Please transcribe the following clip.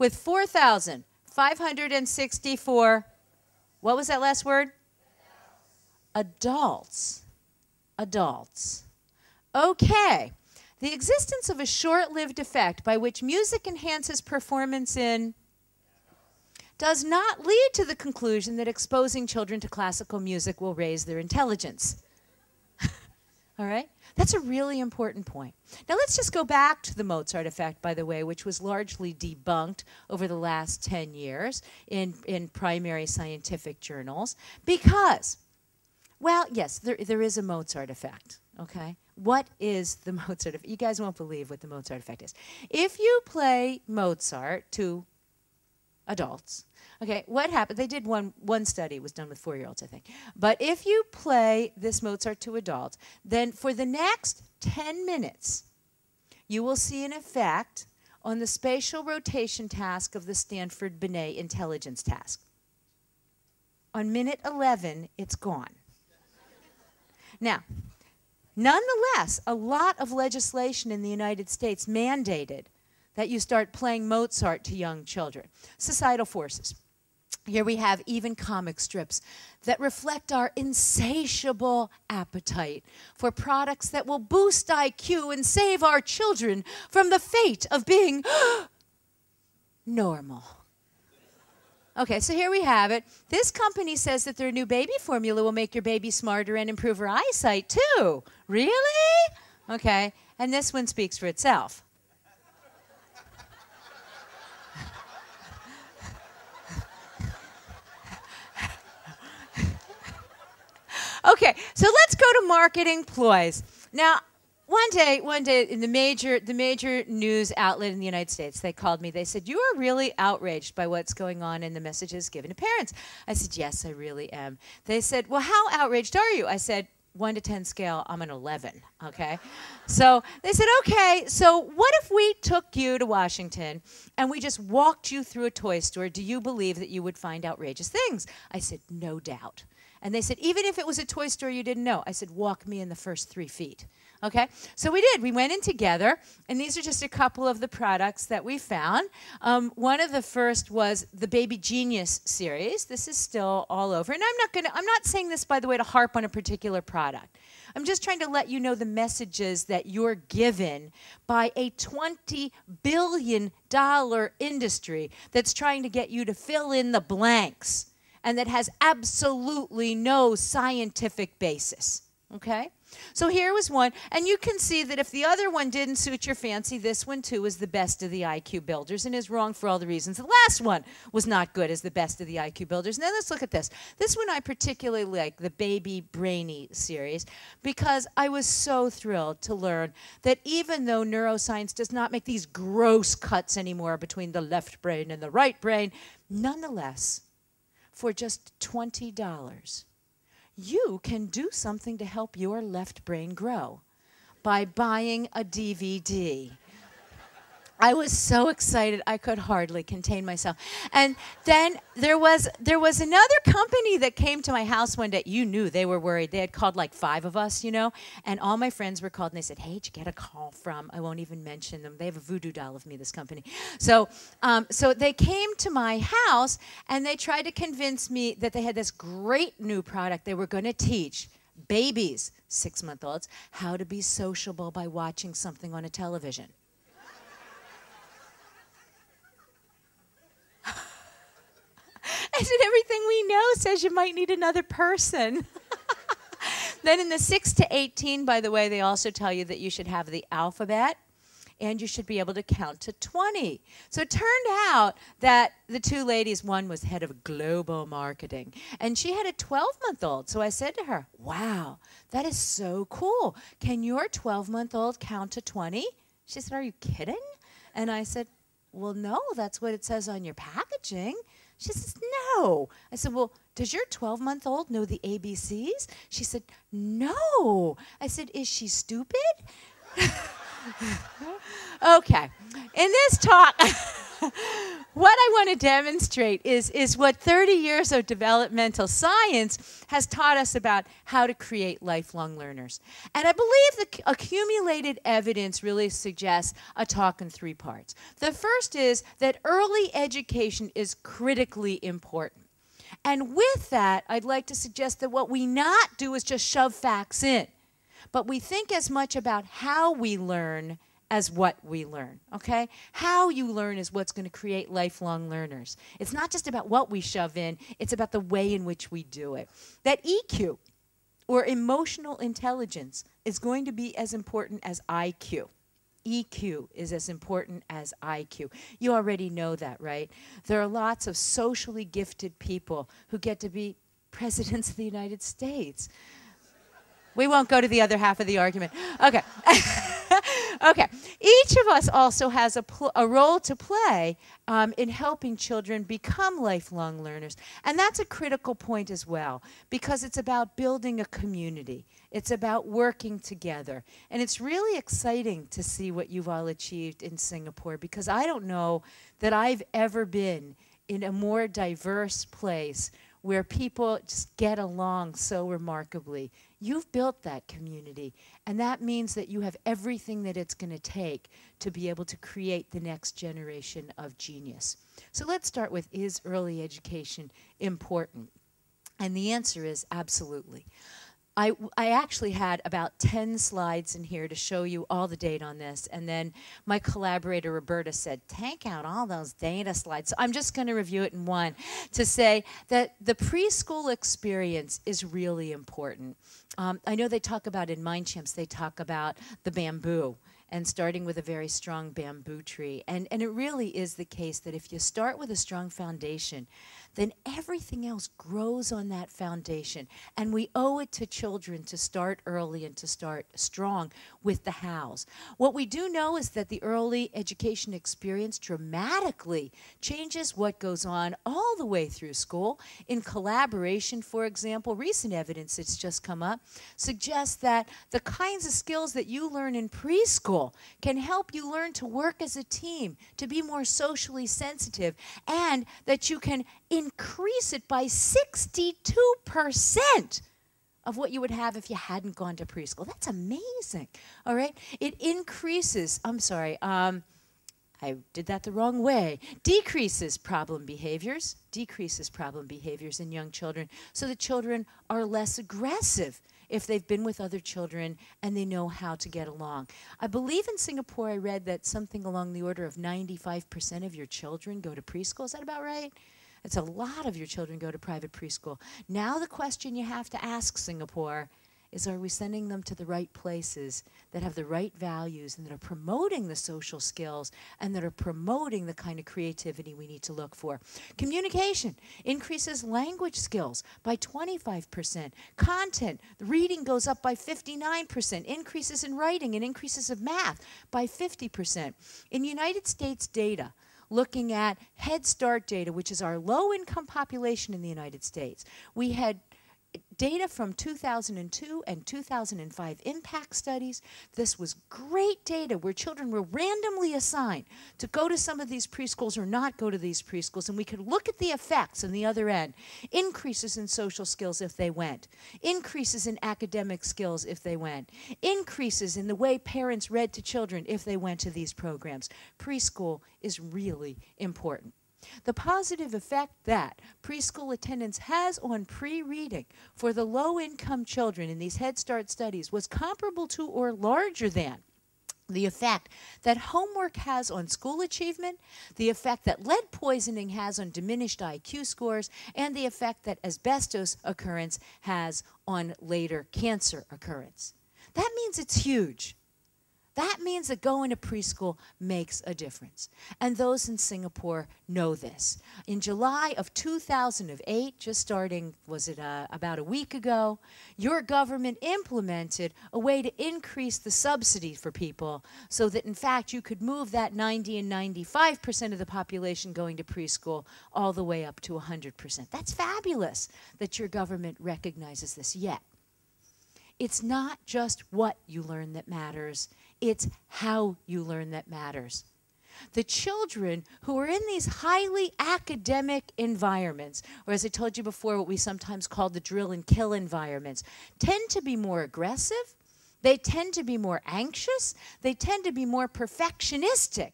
with 4,564, what was that last word? Adults. Adults. Okay. The existence of a short-lived effect by which music enhances performance in does not lead to the conclusion that exposing children to classical music will raise their intelligence. All right? That's a really important point. Now let's just go back to the Mozart effect, by the way, which was largely debunked over the last 10 years in primary scientific journals because, well, yes, there is a Mozart effect, okay? What is the Mozart effect? You guys won't believe what the Mozart effect is. If you play Mozart to adults, okay, what happened? They did one study, it was done with 4-year-olds, I think. But if you play this Mozart to adults, then for the next 10 minutes, you will see an effect on the spatial rotation task of the Stanford Binet intelligence task. On minute 11, it's gone. Now, nonetheless, a lot of legislation in the United States mandated that you start playing Mozart to young children. Societal forces. Here we have even comic strips that reflect our insatiable appetite for products that will boost IQ and save our children from the fate of being normal. Okay, so here we have it. This company says that their new baby formula will make your baby smarter and improve her eyesight too. Really? Okay, and this one speaks for itself. Okay, so let's go to marketing ploys. Now, one day, in the major news outlet in the United States, they called me. They said, "You are really outraged by what's going on in the messages given to parents." I said, "Yes, I really am." They said, "Well, how outraged are you?" I said, 1 to 10 scale, I'm an 11, okay? So they said, "Okay, so what if we took you to Washington and we just walked you through a toy store? Do you believe that you would find outrageous things?" I said, "No doubt." And they said, "Even if it was a toy store you didn't know?" I said, "Walk me in the first 3 feet." Okay? So we did. We went in together, and these are just a couple of the products that we found. One of the first was the Baby Genius series. This is still all over. And I'm not saying this, by the way, to harp on a particular product. I'm just trying to let you know the messages that you're given by a $20 billion industry that's trying to get you to fill in the blanks, and that has absolutely no scientific basis, okay? So here was one, and you can see that if the other one didn't suit your fancy, this one too is the best of the IQ builders and is wrong for all the reasons. The last one was not good as the best of the IQ builders. Now let's look at this. This one I particularly like, the Baby Brainy series, because I was so thrilled to learn that even though neuroscience does not make these gross cuts anymore between the left brain and the right brain, nonetheless, for just $20, you can do something to help your left brain grow by buying a DVD. I was so excited I could hardly contain myself. And then there was another company that came to my house one day. You knew they were worried. They had called like 5 of us, you know, and all my friends were called and they said, "Hey, did you get a call from," I won't even mention them. They have a voodoo doll of me, this company. So they came to my house and they tried to convince me that they had this great new product they were going to teach babies, 6-month-olds, how to be sociable by watching something on a television. I said, "Everything we know says you might need another person." Then in the 6 to 18, by the way, they also tell you that you should have the alphabet and you should be able to count to 20. So it turned out that the 2 ladies, one was head of global marketing, and she had a 12-month-old. So I said to her, "Wow, that is so cool. Can your 12-month-old count to 20? She said, "Are you kidding?" And I said, "Well, no, that's what it says on your packaging." She says, "No." I said, "Well, does your 12-month-old know the ABCs?" She said, "No." I said, "Is she stupid?" Okay. In this talk, what I want to demonstrate is what 30 years of developmental science has taught us about how to create lifelong learners. And I believe the accumulated evidence really suggests a talk in 3 parts. The first is that early education is critically important. And with that, I'd like to suggest that what we not do is just shove facts in, but we think as much about how we learn as what we learn, okay? How you learn is what's going to create lifelong learners. It's not just about what we shove in, it's about the way in which we do it. That EQ, or emotional intelligence, is going to be as important as IQ. EQ is as important as IQ. You already know that, right? There are lots of socially gifted people who get to be presidents of the United States. We won't go to the other half of the argument. Okay. Okay. Each of us also has a role to play in helping children become lifelong learners. And that's a critical point as well, because it's about building a community. It's about working together. And it's really exciting to see what you've all achieved in Singapore, because I don't know that I've ever been in a more diverse place where people just get along so remarkably. You've built that community, and that means that you have everything that it's going to take to be able to create the next generation of genius. So let's start with, is early education important? And the answer is absolutely. I actually had about 10 slides in here to show you all the data on this, and then my collaborator Roberta said, take out all those data slides. So I'm just going to review it in one to say that the preschool experience is really important. I know they talk about in MindChamps, they talk about the bamboo and starting with a very strong bamboo tree. And it really is the case that if you start with a strong foundation, then everything else grows on that foundation. And we owe it to children to start early and to start strong with the hows. What we do know is that the early education experience dramatically changes what goes on all the way through school. In collaboration, for example, recent evidence that's just come up suggests that the kinds of skills that you learn in preschool can help you learn to work as a team, to be more socially sensitive, and that you can increase it by 62% of what you would have if you hadn't gone to preschool. That's amazing, all right? It increases, I'm sorry, I did that the wrong way, decreases problem behaviors in young children, so that children are less aggressive if they've been with other children and they know how to get along. I believe in Singapore I read that something along the order of 95% of your children go to preschool. Is that about right? It's a lot of your children go to private preschool. Now the question you have to ask Singapore is, are we sending them to the right places that have the right values and that are promoting the social skills and that are promoting the kind of creativity we need to look for? Communication increases language skills by 25%. Content, reading goes up by 59%. Increases in writing and increases of math by 50%. In United States data, looking at Head Start data, which is our low-income population in the United States, we had data from 2002 and 2005 impact studies. This was great data where children were randomly assigned to go to some of these preschools or not go to these preschools, and we could look at the effects on the other end. Increases in social skills if they went. Increases in academic skills if they went. Increases in the way parents read to children if they went to these programs. Preschool is really important. The positive effect that preschool attendance has on pre-reading for the low-income children in these Head Start studies was comparable to or larger than the effect that homework has on school achievement, the effect that lead poisoning has on diminished IQ scores, and the effect that asbestos occurrence has on later cancer occurrence. That means it's huge. That means that going to preschool makes a difference. And those in Singapore know this. In July of 2008, just starting, was it about a week ago, your government implemented a way to increase the subsidy for people so that, in fact, you could move that 90 and 95% of the population going to preschool all the way up to 100%. That's fabulous that your government recognizes this. Yet, it's not just what you learn that matters. It's how you learn that matters. the children who are in these highly academic environments, or as I told you before, what we sometimes call the drill and kill environments, tend to be more aggressive, they tend to be more anxious, they tend to be more perfectionistic.